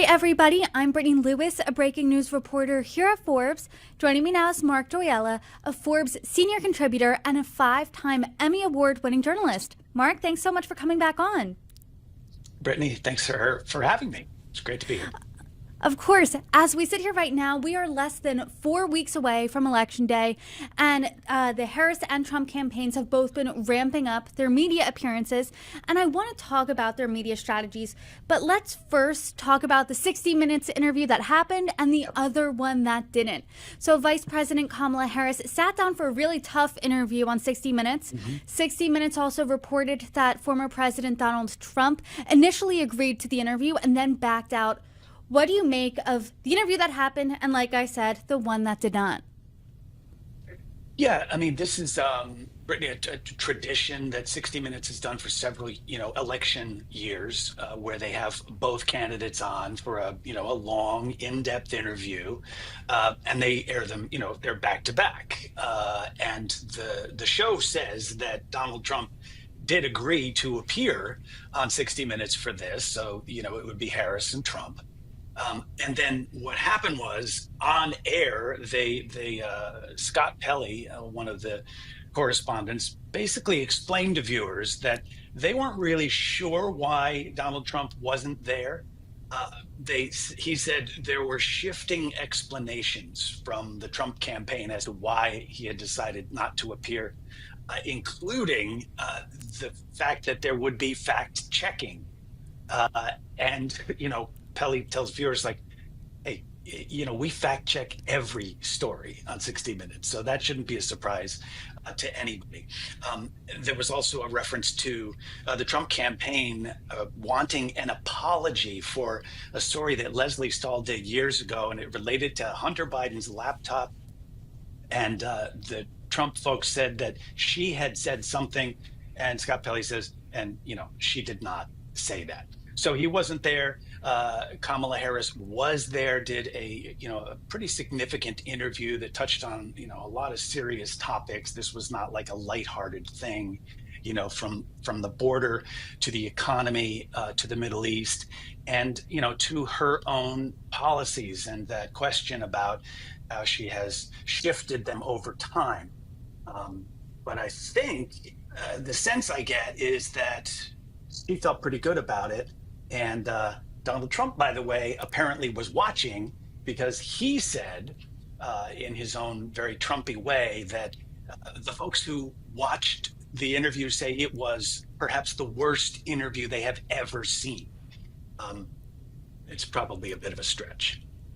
everybody. I'm Brittany Lewis, a breaking news reporter here at Forbes. Joining me now is Mark Joyella, a Forbes senior contributor and a 5-time Emmy Award-winning journalist. Mark, thanks so much for coming back on. Brittany, thanks for having me. It's great to be here. Of course, as we sit here right now, we are less than 4 weeks away from Election Day, and the Harris and Trump campaigns have both been ramping up their media appearances, and I want to talk about their media strategies, but let's first talk about the 60 Minutes interview that happened and the other one that didn't. So Vice President Kamala Harris sat down for a really tough interview on 60 Minutes. 60 Minutes also reported that former President Donald Trump initially agreed to the interview and then backed out. What do you make of the interview that happened and, like I said, the one that did not? Yeah, I mean, this is Brittany, a tradition that 60 Minutes has done for several, election years, where they have both candidates on for a long, in-depth interview, and they air them, they're back to back. And the show says that Donald Trump did agree to appear on 60 Minutes for this, so it would be Harris and Trump. And then what happened was on air, Scott Pelley, one of the correspondents, basically explained to viewers that they weren't really sure why Donald Trump wasn't there. He said there were shifting explanations from the Trump campaign as to why he had decided not to appear, including the fact that there would be fact checking. And Pelley tells viewers, like, hey, we fact check every story on 60 Minutes, so that shouldn't be a surprise to anybody. There was also a reference to the Trump campaign wanting an apology for a story that Leslie Stahl did years ago, and it related to Hunter Biden's laptop. And the Trump folks said that she had said something, and Scott Pelley says, and she did not say that. So he wasn't there. Kamala Harris was there, did a pretty significant interview that touched on a lot of serious topics. This was not like a lighthearted thing, from the border to the economy, to the Middle East, and to her own policies, and that question about how she has shifted them over time. But I think the sense I get is that she felt pretty good about it. And Donald Trump, by the way, apparently was watching, because he said in his own very Trumpy way that the folks who watched the interview say it was perhaps the worst interview they have ever seen. It's probably a bit of a stretch.